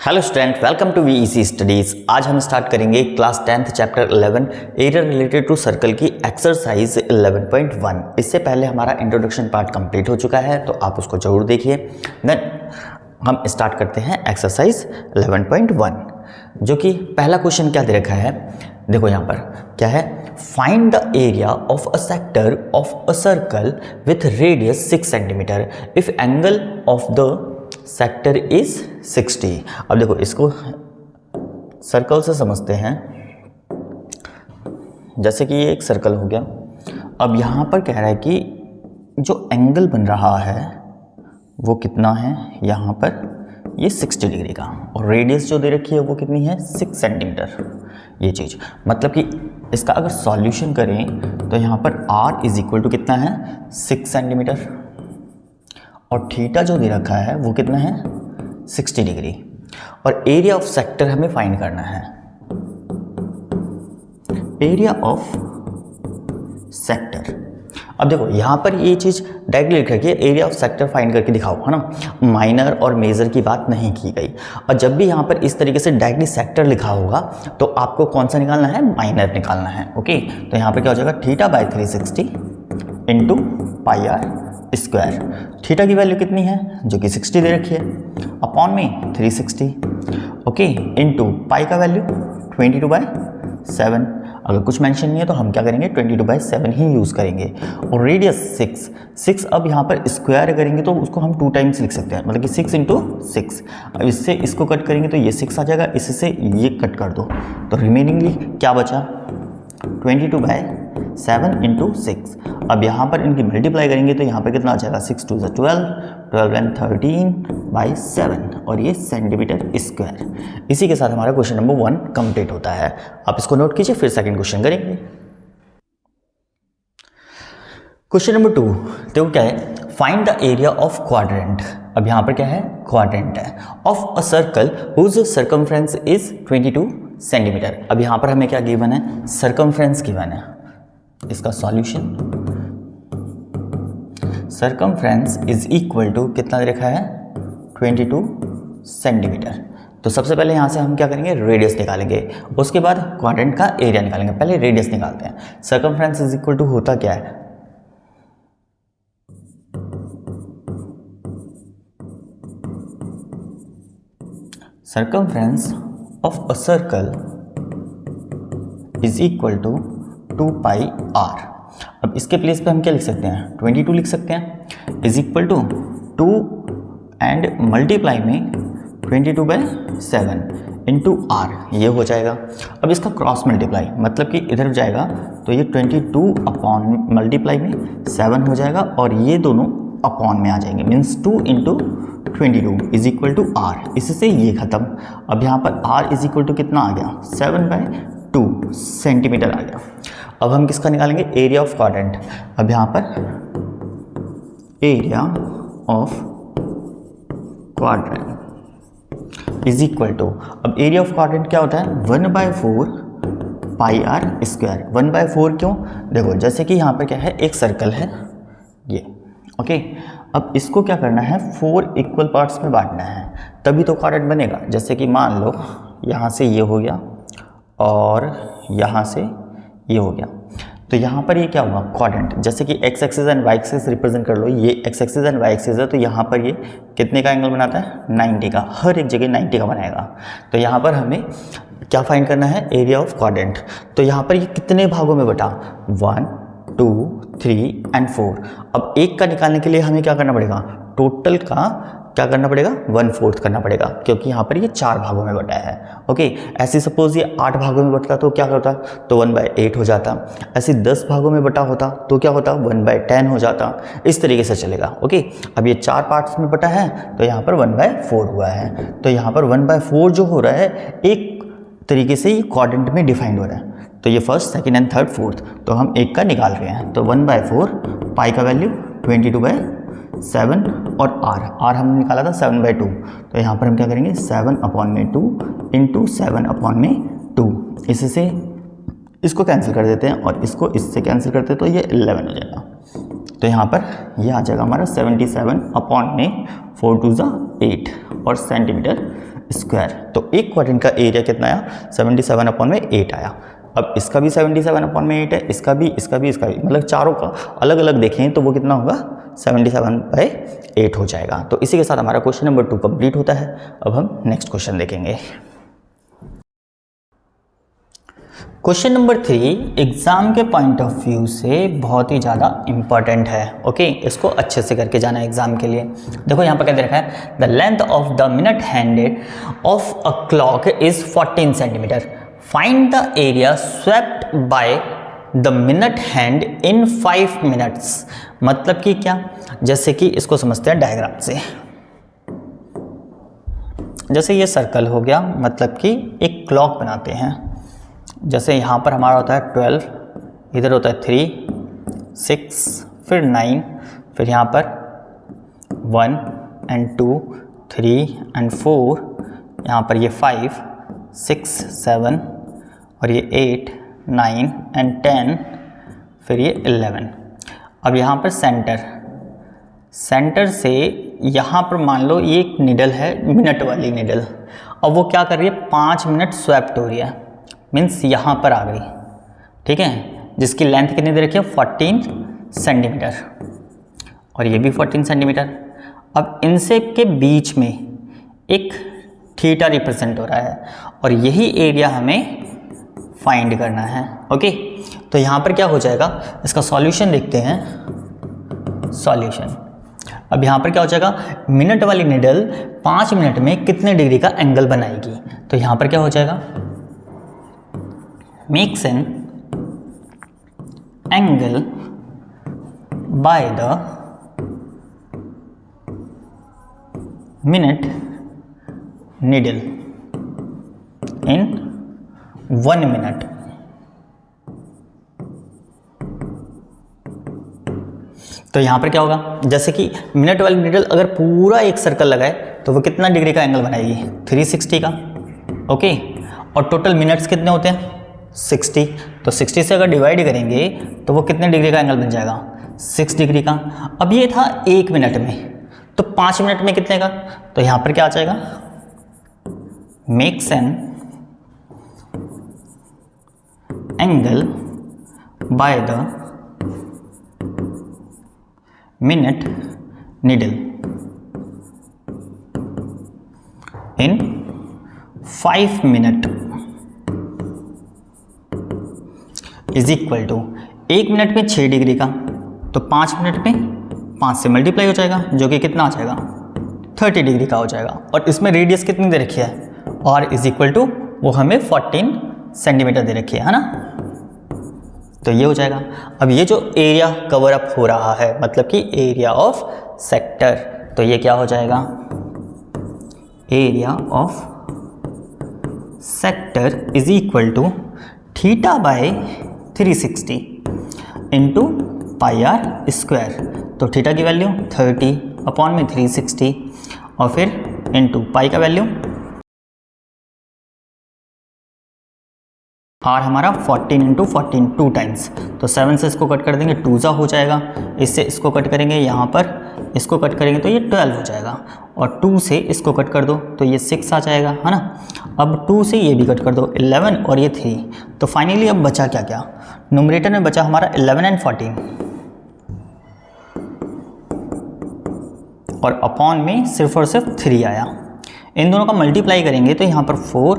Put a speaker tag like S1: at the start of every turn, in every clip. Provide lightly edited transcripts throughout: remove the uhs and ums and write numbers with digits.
S1: Hello student, welcome to VEC studies. आज हम start करेंगे class 10th chapter 11 area related to circle की exercise 11.1। इससे पहले हमारा इंट्रोडक्शन पार्ट कंप्लीट हो चुका है, तो आप उसको जरूर देखिए। देन हम स्टार्ट करते हैं एक्सरसाइज 11.1, जो कि पहला क्वेश्चन क्या दे रखा है। देखो यहाँ पर क्या है, find the area of a sector of a circle with radius 6 centimetre if angle of the sector is 60। अब देखो इसको सर्कल से समझते हैं। जैसे कि ये एक सर्कल हो गया। अब यहाँ पर कह रहा है कि जो एंगल बन रहा है वो कितना है, यहाँ पर ये 60 डिग्री का, और रेडियस जो दे रखी है वो कितनी है, 6 सेंटीमीटर। ये चीज़ मतलब कि इसका अगर सॉल्यूशन करें तो यहाँ पर r इज इक्वल टू कितना है, 6 सेंटीमीटर, और थीटा जो दे रखा है वो कितना है, 60 डिग्री, और एरिया ऑफ सेक्टर हमें फाइंड करना है। Area of sector. अब देखो यहाँ पर ये चीज़ डायरेक्टली लिख रखी है, एरिया ऑफ सेक्टर फाइंड करके दिखाओ, है ना। माइनर और मेजर की बात नहीं की गई। और जब भी यहाँ पर इस तरीके से डायरेक्टली सेक्टर लिखा होगा तो आपको कौन सा निकालना है, माइनर निकालना है। ओके, तो यहाँ पर क्या हो जाएगा, theta by 360 into pi R square. थीटा की वैल्यू कितनी है, जो कि 60 दे रखी है, अपॉन में 360, ओके, इनटू पाई का वैल्यू 22/7। अगर कुछ मेंशन नहीं है तो हम क्या करेंगे, 22/7 ही यूज़ करेंगे। और रेडियस 6 अब यहाँ पर स्क्वायर करेंगे तो उसको हम 2 टाइम्स लिख सकते हैं, मतलब कि 6 × 6। अब इससे इसको कट करेंगे तो ये 6 आ जाएगा, इससे ये कट कर दो तो रिमेनिंगली क्या बचा, 22/7 इंटू 6। अब यहाँ पर इनकी मल्टीप्लाई करेंगे तो यहाँ पर कितना आ जाएगा, 6 × 2 = 12, 12 and 13/7, और ये सेंटीमीटर स्क्वायर। इसी के साथ हमारा क्वेश्चन नंबर 1 कंप्लीट होता है। आप इसको नोट कीजिए, फिर सेकंड क्वेश्चन करेंगे। क्वेश्चन नंबर 2 तो क्या है, find the area of quadrant. अब यहाँ पर क्या है, क्वाड्रेंट है, of a circle whose circumference is 22 centimetre. अब यहाँ पर हमें क्या गिवन है, सर्कमफ्रेंस गिवन है। इसका solution, circumference is equal to कितना दे रखा है, 22 सेंटीमीटर। तो सबसे पहले यहाँ से हम क्या करेंगे, रेडियस निकालेंगे, उसके बाद क्वाड्रेंट का एरिया निकालेंगे। पहले रेडियस निकालते हैं। सर्कमफ्रेंस इज इक्वल टू होता क्या है, circumference of a circle is equal to 2 pi R. अब इसके प्लेस पे हम क्या लिख सकते हैं, 22 लिख सकते हैं, is equal to 2 and multiply में 22/7 इंटू आर, ये हो जाएगा। अब इसका क्रॉस मल्टीप्लाई मतलब कि इधर जाएगा तो ये 22 अपॉन मल्टीप्लाई में 7 हो जाएगा, और ये दोनों अपॉन में आ जाएंगे, means 2 × 22 is equal to R. इससे ये खत्म। अब यहाँ पर आर इज इक्वल टू कितना आ गया, 7/2 सेंटीमीटर आ गया। अब हम किसका निकालेंगे, एरिया ऑफ क्वाड्रेंट। अब यहाँ पर area of quadrant is equal to, अब एरिया ऑफ क्वाड्रेंट क्या होता है, 1/4 पाई आर स्क्वायर। 1/4 क्यों, देखो जैसे कि यहाँ पर क्या है, एक सर्कल है ये, ओके। अब इसको क्या करना है, 4 इक्वल पार्ट्स में बांटना है, तभी तो क्वाड्रेंट बनेगा। जैसे कि मान लो यहाँ से ये हो गया और यहाँ से ये हो गया, तो यहाँ पर ये क्या हुआ, क्वाड्रेंट। जैसे कि X axis and Y axis represent कर लो, ये X axis and Y axis है, तो यहाँ पर ये कितने का एंगल बनाता है, 90 का, हर एक जगह 90 का बनाएगा। तो यहाँ पर हमें क्या फाइंड करना है, एरिया ऑफ क्वाड्रेंट। तो यहाँ पर ये कितने भागों में बटा, 1 2 3 and 4। अब एक का निकालने के लिए हमें क्या करना पड़ेगा, टोटल का क्या करना पड़ेगा, 1/4 करना पड़ेगा, क्योंकि यहाँ पर ये 4 भागों में बटा है। ओके, ऐसे सपोज ये 8 भागों में बटता तो क्या होता, तो 1/8 हो जाता। ऐसे 10 भागों में बटा होता तो क्या होता, 1/10 हो जाता। इस तरीके से चलेगा। ओके, अब ये 4 पार्ट्स में बटा है तो यहाँ पर 1/4 हुआ है। तो यहाँ पर 1/4 जो हो रहा है, एक तरीके से ये क्वाड्रेंट में डिफाइंड हो रहा है। तो ये first, second and third, fourth, तो हम एक का निकाल रहे हैं। तो 1/4 पाई का वैल्यू 22/7 और आर हमने निकाला था 7/2। तो यहाँ पर हम क्या करेंगे, 7/2 इंटू 7/2। इससे इसको कैंसिल कर देते हैं और इसको इससे कैंसिल करते हैं तो ये 11 हो जाएगा। तो यहाँ पर ये आ जाएगा हमारा 77/4 2 8 और सेंटीमीटर स्क्वायर। तो एक क्वाड्रेंट का एरिया कितना आया, 77/8 आया। अब इसका भी 77/8 है, इसका भी, मतलब चारों का अलग अलग देखें तो वो कितना होगा, 77/8 हो जाएगा। तो इसी के साथ हमारा क्वेश्चन नंबर 2 कंप्लीट होता है। अब हम नेक्स्ट क्वेश्चन देखेंगे। क्वेश्चन नंबर 3 एग्जाम के पॉइंट ऑफ व्यू से बहुत ही ज़्यादा इंपॉर्टेंट है। ओके, इसको अच्छे से करके जाना है एग्जाम के लिए। देखो यहाँ पर क्या दे रखा है, the length of the minute handed of a clock is 14 centimetre, find the area swept by the minute hand in 5 minutes. मतलब कि क्या, जैसे कि इसको समझते हैं डायग्राम से। जैसे ये सर्कल हो गया, मतलब कि एक क्लॉक बनाते हैं। जैसे यहाँ पर हमारा होता है 12, इधर होता है 3, 6, फिर 9, फिर यहाँ पर 1 and 2, 3 and 4, यहाँ पर ये 5, 6, 7 और ये 8, 9 and 10, फिर ये 11। अब यहाँ पर सेंटर से यहाँ पर मान लो ये एक निडल है, मिनट वाली निडल। अब वो क्या कर रही है, 5 मिनट स्वैप्ट हो रही है, मीन्स यहाँ पर आ गई, ठीक है, जिसकी लेंथ कितनी दे रखी है, 14 सेंटीमीटर, और ये भी 14 सेंटीमीटर। अब इनसे के बीच में एक थीटा रिप्रेजेंट हो रहा है, और यही एरिया हमें फाइंड करना है। ओके, तो यहाँ पर क्या हो जाएगा, इसका सॉल्यूशन देखते हैं। सॉल्यूशन, अब यहाँ पर क्या हो जाएगा, मिनट वाली निडल 5 मिनट में कितने डिग्री का एंगल बनाएगी। तो यहाँ पर क्या हो जाएगा, makes an angle by the minute needle in 1 minute. तो यहाँ पर क्या होगा, जैसे कि मिनट वाली निडल अगर पूरा एक सर्कल लगाए तो वो कितना डिग्री का एंगल बनाएगी, 360 का। ओके, और टोटल मिनट्स कितने होते हैं, 60। तो 60 से अगर डिवाइड करेंगे तो वो कितने डिग्री का एंगल बन जाएगा, 6 डिग्री का। अब ये था 1 मिनट में, तो 5 मिनट में कितने का, तो यहाँ पर क्या आ जाएगा, makes an angle by the minute needle in 5 minute is equal to, 1 minute में 6 डिग्री का, तो 5 मिनट में 5 से मल्टीप्लाई हो जाएगा, जो कि कितना आ जाएगा, 30 डिग्री का हो जाएगा। और इसमें रेडियस कितनी दे रखी है, और इज इक्वल टू वो हमें 14 सेंटीमीटर दे रखी है ना। तो ये हो जाएगा। अब ये जो एरिया कवर अप हो रहा है, मतलब कि एरिया ऑफ सेक्टर, तो ये क्या हो जाएगा, area of sector is equal to theta by 360 into pi R square. तो थीटा की वैल्यू 30 अपॉन में 360, और फिर इंटू पाई का वैल्यू आर हमारा 14 इंटू 14 2 टाइम्स। तो 7 से इसको कट कर देंगे, 2 ज़ा हो जाएगा, इससे इसको कट करेंगे, यहाँ पर इसको कट करेंगे तो ये 12 हो जाएगा, और 2 से इसको कट कर दो तो ये 6 आ जाएगा, है ना। अब 2 से ये भी कट कर दो, 11 और ये 3। तो फाइनली अब बचा क्या क्या, न्यूमरेटर में बचा हमारा 11 एंड 14, और अपॉन में सिर्फ और सिर्फ 3 आया। इन दोनों का मल्टीप्लाई करेंगे तो यहाँ पर 4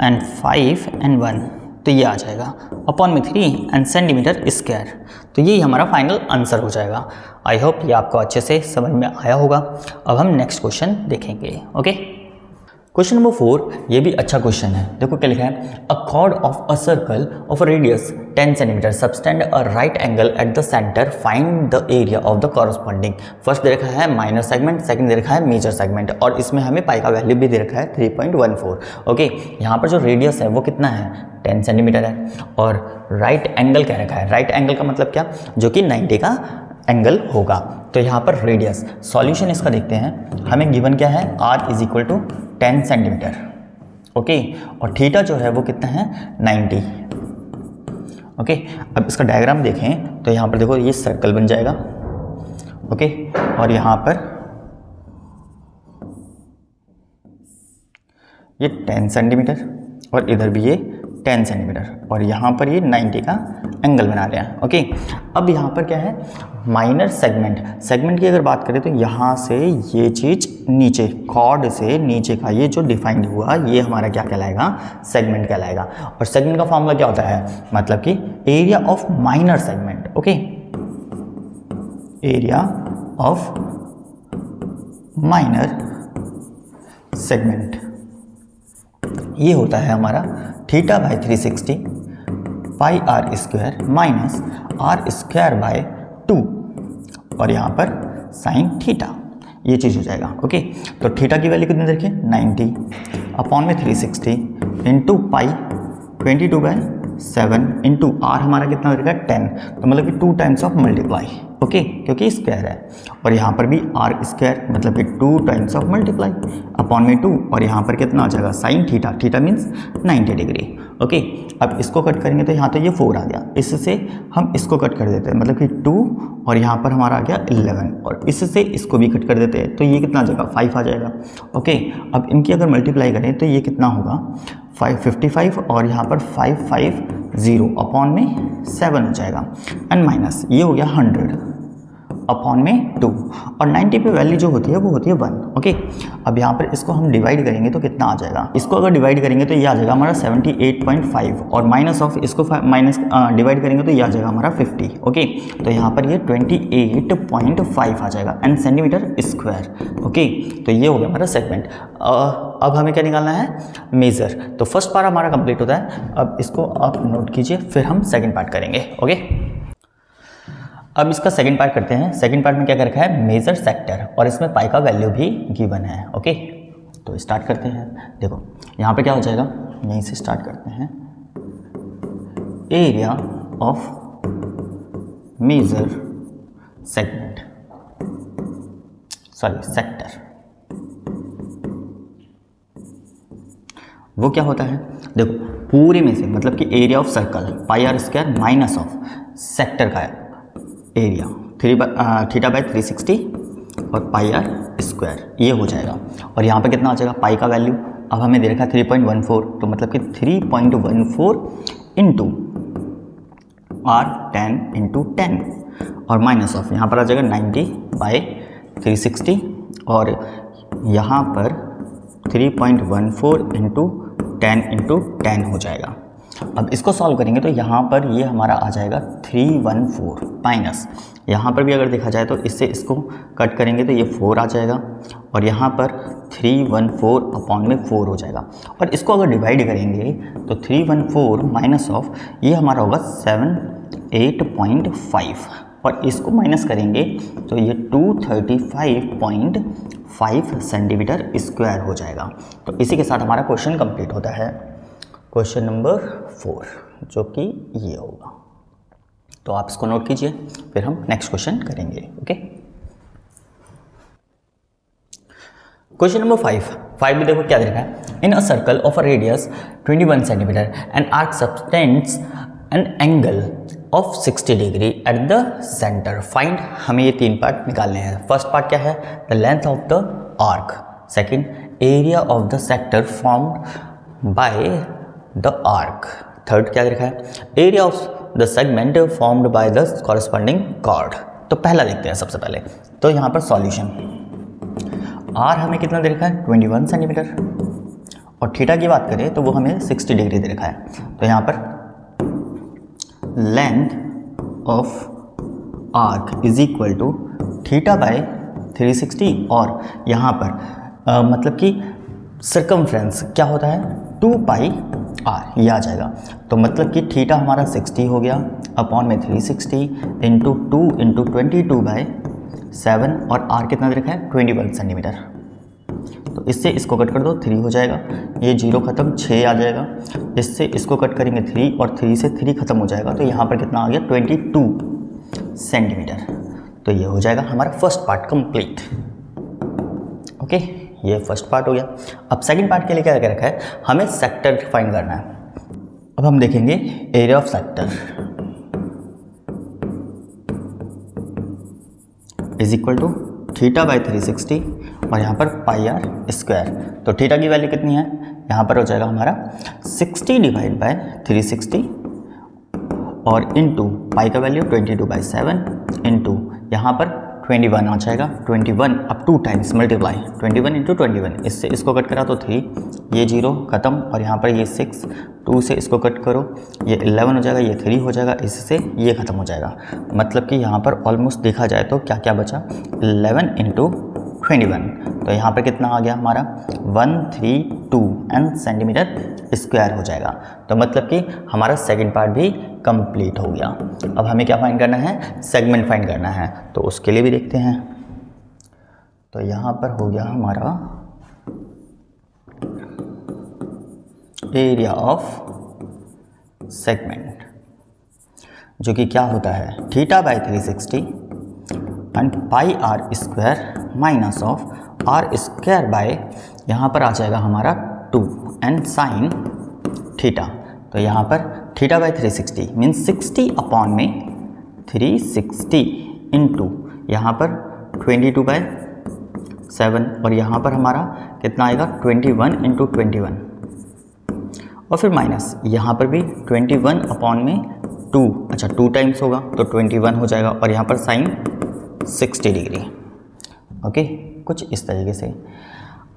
S1: एंड 5 एंड 1, तो ये आ जाएगा अपॉन में 3 एंड सेंटीमीटर स्क्वायर। तो यही हमारा फाइनल आंसर हो जाएगा। आई होप ये आपको अच्छे से समझ में आया होगा। अब हम नेक्स्ट क्वेश्चन देखेंगे। ओके, क्वेश्चन नंबर 4, ये भी अच्छा क्वेश्चन है। देखो क्या लिखा है, a chord of a circle of radius 10 centimetre subtend a right angle at the centre, find the area of the corresponding. First दे रखा है माइनर सेगमेंट, सेकंड दे रखा है मेजर सेगमेंट, और इसमें हमें पाई का वैल्यू भी दे रखा है 3.14। ओके, यहाँ पर जो रेडियस है वो कितना है, 10 सेंटीमीटर है, और राइट एंगल कह रखा है। राइट एंगल का मतलब क्या, जो कि 90 का एंगल होगा। तो यहाँ पर रेडियस, सॉल्यूशन इसका देखते हैं। हमें गिवन क्या है, r is equal to 10 centimetre. Okay, और थीटा जो है वो कितना है, 90। ओके, अब इसका डायग्राम देखें तो यहाँ पर देखो ये सर्कल बन जाएगा। ओके, और यहाँ पर ये 10 सेंटीमीटर और इधर भी ये 10 सेंटीमीटर और यहाँ पर ये 90 का एंगल बना रहे हैं। ओके, अब यहाँ पर क्या है, माइनर सेगमेंट की अगर बात करें तो यहाँ से ये चीज़ नीचे कॉर्ड से नीचे का ये जो डिफाइंड हुआ ये हमारा क्या कहलाएगा, सेगमेंट कहलाएगा। और सेगमेंट का फॉर्मूला क्या होता है, मतलब कि area of minor segment. Okay, area of minor segment ये होता है हमारा theta by 360 pi R square minus R square by 2 और यहाँ पर साइन थीटा, ये चीज़ हो जाएगा। ओके, तो थीटा की वैल्यू कितनी रखें, 90 अपॉन में 360 इंटू पाई 22/7 इंटू आर हमारा कितना रहेगा 10, तो मतलब कि 2 टाइम्स ऑफ मल्टीप्लाई। ओके, क्योंकि स्क्वायर है और यहाँ पर भी आर स्क्वायर मतलब कि 2 टाइम्स ऑफ मल्टीप्लाई अपॉन में 2 और यहाँ पर कितना आ जाएगा sine theta, theta means 90 degree. Okay, अब इसको कट करेंगे तो यहाँ तो ये 4 आ गया, इससे हम इसको कट कर देते हैं मतलब कि 2 और यहाँ पर हमारा आ गया 11 और इससे इसको भी कट कर देते हैं तो ये कितना आ जाएगा 5 आ जाएगा। ओके, अब इनकी अगर मल्टीप्लाई करें तो ये कितना होगा 555 और यहाँ पर 550 अपॉन में 7 हो जाएगा एंड माइनस ये हो गया 100 अपॉन में 2 और 90 पे वैल्यू जो होती है वो होती है 1। ओके, अब यहाँ पर इसको हम डिवाइड करेंगे तो कितना आ जाएगा, इसको अगर डिवाइड करेंगे तो ये आ जाएगा हमारा 78.5 और माइनस ऑफ इसको माइनस डिवाइड करेंगे तो ये आ जाएगा हमारा 50। ओके, तो यहाँ पर ये 28.5 आ जाएगा एंड सेंटीमीटर स्क्वायर। ओके, तो ये हो गया हमारा सेगमेंट। अब हमें क्या निकालना है, मेजर। तो फर्स्ट पार्ट हमारा कंप्लीट होता है, अब इसको आप नोट कीजिए फिर हम सेकेंड पार्ट करेंगे। ओके, अब इसका सेकंड पार्ट करते हैं। सेकंड पार्ट में क्या कर रखा है, मेजर सेक्टर और इसमें पाई का वैल्यू भी गिवन है। ओके, तो स्टार्ट करते हैं। देखो यहाँ पे क्या हो जाएगा, यहीं से स्टार्ट करते हैं। Area of major segment, sorry sector, वो क्या होता है, देखो पूरे में से मतलब कि area of circle pi R square minus of sector का एरिया थीटा बाय 360 और पाई आर स्क्वायर ये हो जाएगा। और यहाँ पे कितना आ जाएगा पाई का वैल्यू, अब हमें दे रखा है 3.14 तो मतलब कि 3.14 इंटू आर 10 इंटू 10 और माइनस ऑफ यहाँ पर आ जाएगा 90 बाय 360 और यहाँ पर 3.14 इंटू 10 इंटू 10 हो जाएगा। अब इसको सॉल्व करेंगे तो यहाँ पर ये हमारा आ जाएगा 314 माइनस, यहाँ पर भी अगर देखा जाए तो इससे इसको कट करेंगे तो ये 4 आ जाएगा और यहाँ पर 314 अपॉन में 4 हो जाएगा। और इसको अगर डिवाइड करेंगे तो 314 माइनस ऑफ ये हमारा होगा 78.5 और इसको माइनस करेंगे तो ये 235.5 सेंटीमीटर स्क्वायर हो जाएगा। तो इसी के साथ हमारा क्वेश्चन कंप्लीट होता है, क्वेश्चन नंबर 4 जो कि ये होगा। तो आप इसको नोट कीजिए फिर हम नेक्स्ट क्वेश्चन करेंगे। ओके, क्वेश्चन नंबर 5 भी देखो क्या दे रखा है, in a circle of a radius 21 centimetre and arc subtends an angle of 60 degree at the centre find. हमें ये 3 पार्ट निकालने हैं। फर्स्ट पार्ट क्या है, the length of the arc, second area of the sector formed by the arc, third क्या लिखा है, area of the segment formed by the corresponding chord. तो पहला देखते हैं सबसे पहले। तो यहाँ पर सॉल्यूशन, आर हमें कितना दे रखा है 21 सेंटीमीटर और थीटा की बात करें तो वो हमें 60 डिग्री दे रखा है। तो यहाँ पर length of arc is equal to theta by 360 और यहाँ पर मतलब कि सर्कमफ्रेंस क्या होता है 2 पाई आर, ये आ जाएगा। तो मतलब कि थीटा हमारा 60 हो गया अपॉन में 360 इंटू 2 इंटू 22/7 और आर कितना दे रखा है 21 सेंटीमीटर। तो इससे इसको कट कर दो 3 हो जाएगा, ये 0 खत्म 6 आ जाएगा, इससे इसको कट करेंगे 3 और 3 से 3 खत्म हो जाएगा। तो यहाँ पर कितना आ गया 22 सेंटीमीटर। तो ये हो जाएगा हमारा फर्स्ट पार्ट कंप्लीट। ओके, ये फर्स्ट पार्ट हो गया। अब सेकंड पार्ट के लिए क्या रखा है, हमें सेक्टर फाइंड करना है। अब हम देखेंगे area of sector is equal to theta by 360 और यहाँ पर पाई आर स्क्वायर। तो थीटा की वैल्यू कितनी है, यहाँ पर हो जाएगा हमारा 60 डिवाइड बाय 360 और इंटू पाई का वैल्यू 22/7 इंटू यहाँ पर 21 आ जाएगा। 21 अब 2 टाइम्स मल्टीप्लाई 21 इंटू 21, इससे इसको कट करा तो 3, ये 0 खत्म और यहाँ पर ये 6, 2 से इसको कट करो ये 11 हो जाएगा, ये 3 हो जाएगा, इससे ये ख़त्म हो जाएगा। मतलब कि यहाँ पर ऑलमोस्ट देखा जाए तो क्या क्या बचा 11 इंटू 21, तो यहाँ पर कितना आ गया हमारा 132 सेंटीमीटर स्क्वायर हो जाएगा। तो मतलब कि हमारा सेकंड पार्ट भी कंप्लीट हो गया। अब हमें क्या फाइंड करना है, सेगमेंट फाइंड करना है, तो उसके लिए भी देखते हैं। तो यहाँ पर हो गया हमारा एरिया ऑफ सेगमेंट, जो कि क्या होता है θ/360 and pi R square minus of R square by यहाँ पर आ जाएगा हमारा 2 एंड साइन थीटा। तो यहाँ पर θ/360 मीन्स 60 अपॉन में 360 इंटू यहाँ पर 22/7 और यहाँ पर हमारा कितना आएगा 21 इंटू 21 और फिर माइनस यहाँ पर भी 21 अपॉन में 2, अच्छा 2 टाइम्स होगा तो 21 हो जाएगा और यहाँ पर साइन 60 डिग्री। ओके, कुछ इस तरीके से।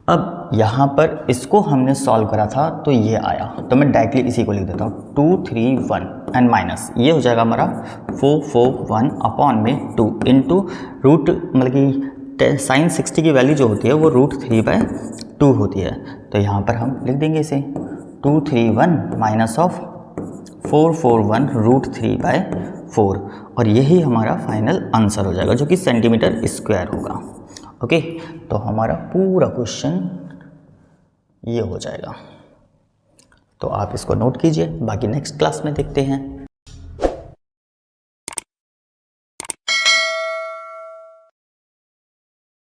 S1: अब यहाँ पर इसको हमने सॉल्व करा था तो ये आया, तो मैं डायरेक्टली इसी को लिख देता हूँ 231 एंड माइनस ये हो जाएगा हमारा 441 अपॉन में 2 इंटू रूट, मतलब कि साइन 60 की वैल्यू जो होती है वो √3/2 होती है। तो यहाँ पर हम लिख देंगे इसे 231 माइनस ऑफ 441 √3/4 और यही हमारा फाइनल आंसर हो जाएगा, जो कि सेंटीमीटर स्क्वायर होगा। ओके, तो हमारा पूरा क्वेश्चन ये हो जाएगा। तो आप इसको नोट कीजिए, बाकी नेक्स्ट क्लास में देखते हैं।